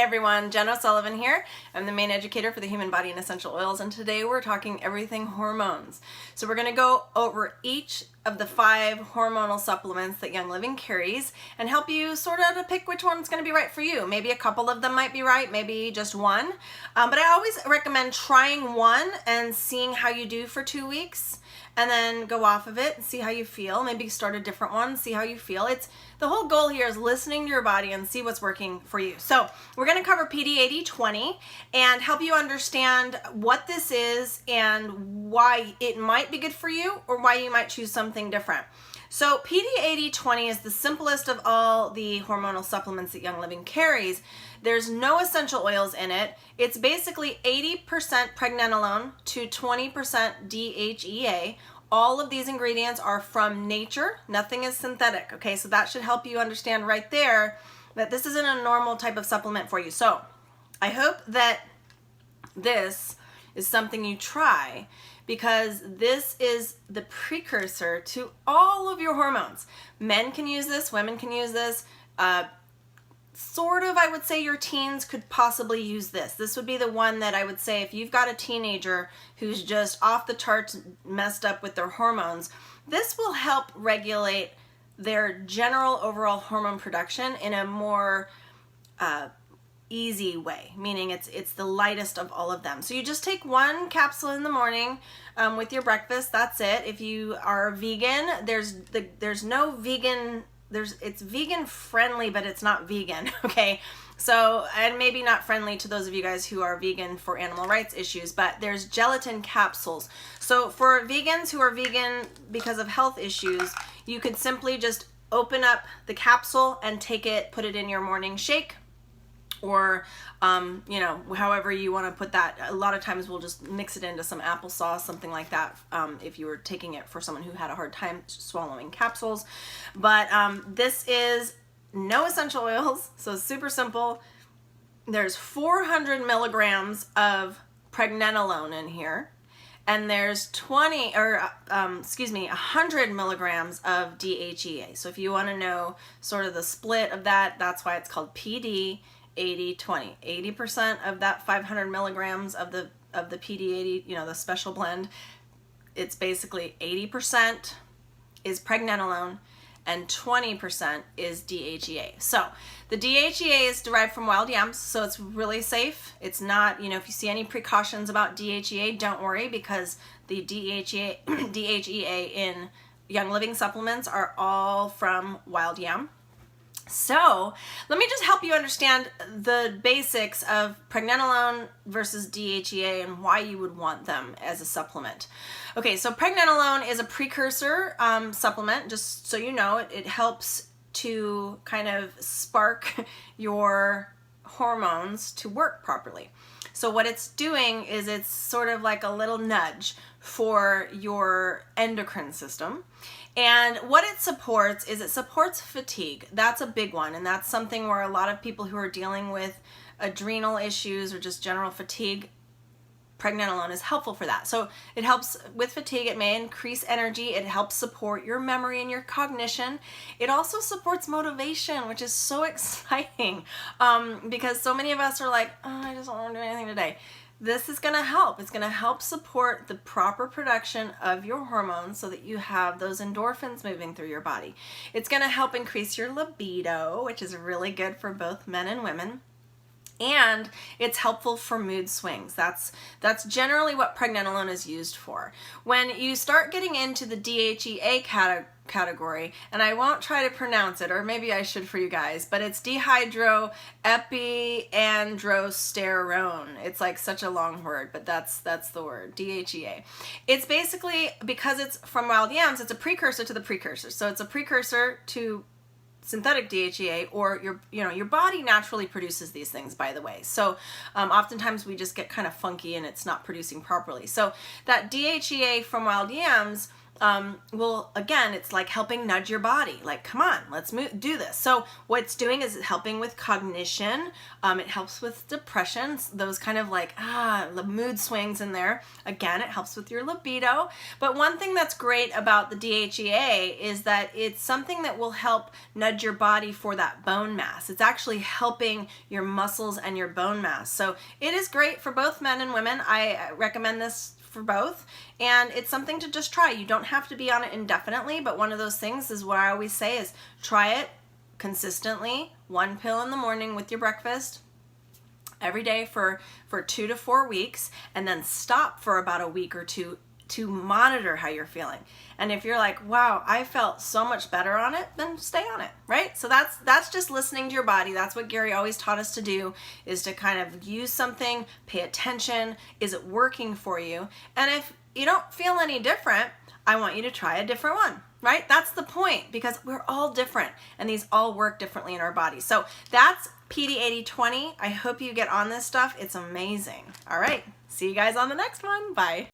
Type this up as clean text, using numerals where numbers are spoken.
everyone, Jen O'Sullivan here. I'm the main educator for the Human Body and Essential Oils, and today we're talking everything hormones. So we're going to go over each of the 5 hormonal supplements that Young Living carries and help you sort of to pick which one's going to be right for you. Maybe a couple of them might be right, maybe just one. But I always recommend trying one and seeing how you do for 2 weeks, and then go off of it and see how you feel. Maybe start a different one, see how you feel. The whole goal here is listening to your body and see what's working for you. So we're going to cover PD-80-20 and help you understand what this is and why it might be good for you or why you might choose something different. So PD-80-20 is the simplest of all the hormonal supplements that Young Living carries. There's no essential oils in it. It's basically 80% pregnenolone to 20% DHEA. All of these ingredients are from nature. Nothing is synthetic. Okay, so that should help you understand right there that this isn't a normal type of supplement for you. So I hope that this is something you try, because this is the precursor to all of your hormones. Men can use this, women can use this. Sort of, I would say your teens could possibly use this. This would be the one that I would say if you've got a teenager who's just off the charts messed up with their hormones, this will help regulate their general overall hormone production in a more easy way, meaning it's the lightest of all of them. So you just take 1 capsule in the morning with your breakfast. That's it. If you are vegan, there's no vegan. It's vegan friendly, but it's not vegan. Okay, so, and maybe not friendly to those of you guys who are vegan for animal rights issues, but there's gelatin capsules. So for vegans who are vegan because of health issues, you could simply just open up the capsule and take it, put it in your morning shake, or however you want to put that. A lot of times we'll just mix it into some applesauce, something like that, if you were taking it for someone who had a hard time swallowing capsules. But this is no essential oils, so super simple. There's 400 milligrams of pregnenolone in here, and there's 100 milligrams of DHEA. So if you want to know sort of the split of that, that's why it's called PD-80-20. 80% of that 500 milligrams of the PD-80, the special blend, it's basically 80% is pregnenolone and 20% is DHEA. So the DHEA is derived from wild yams, so it's really safe. It's not, if you see any precautions about DHEA, don't worry, because the DHEA in Young Living supplements are all from wild yam. So let me just help you understand the basics of pregnenolone versus DHEA and why you would want them as a supplement. Okay, so pregnenolone is a precursor supplement, just so you know. It helps to kind of spark your hormones to work properly. So what it's doing is it's sort of like a little nudge for your endocrine system. And what it supports is it supports fatigue. That's a big one, and that's something where a lot of people who are dealing with adrenal issues or just general fatigue, pregnenolone is helpful for that. So it helps with fatigue. It may increase energy. It helps support your memory and your cognition. It also supports motivation, which is so exciting, because so many of us are like, oh, I just don't want to do anything today. This is going to help. It's going to help support the proper production of your hormones so that you have those endorphins moving through your body. It's going to help increase your libido, which is really good for both men and women. And it's helpful for mood swings. That's generally what pregnenolone is used for. When you start getting into the DHEA category, and I won't try to pronounce it, or maybe I should for you guys, but it's dehydroepiandrosterone. It's like such a long word, but that's the word, DHEA. It's basically, because it's from wild yams, it's a precursor to the precursor. So it's a precursor to synthetic DHEA, or your body naturally produces these things, by the way. So oftentimes we just get kind of funky and it's not producing properly. So that DHEA from wild yams well, again, it's like helping nudge your body. Like, come on, let's do this. So what it's doing is helping with cognition. It helps with depression, those kind of like, the mood swings in there. Again, it helps with your libido. But one thing that's great about the DHEA is that it's something that will help nudge your body for that bone mass. It's actually helping your muscles and your bone mass. So it is great for both men and women. I recommend this for both, and it's something to just try. You don't have to be on it indefinitely, but one of those things is what I always say is try it consistently, 1 pill in the morning with your breakfast every day for 2 to 4 weeks, and then stop for about a week or two to monitor how you're feeling. And if you're like, wow, I felt so much better on it, then stay on it, right? So that's just listening to your body. That's what Gary always taught us to do, is to kind of use something, pay attention. Is it working for you? And if you don't feel any different, I want you to try a different one, right? That's the point, because we're all different and these all work differently in our bodies. So that's PD 80/20. I hope you get on this stuff. It's amazing. All right. See you guys on the next one. Bye.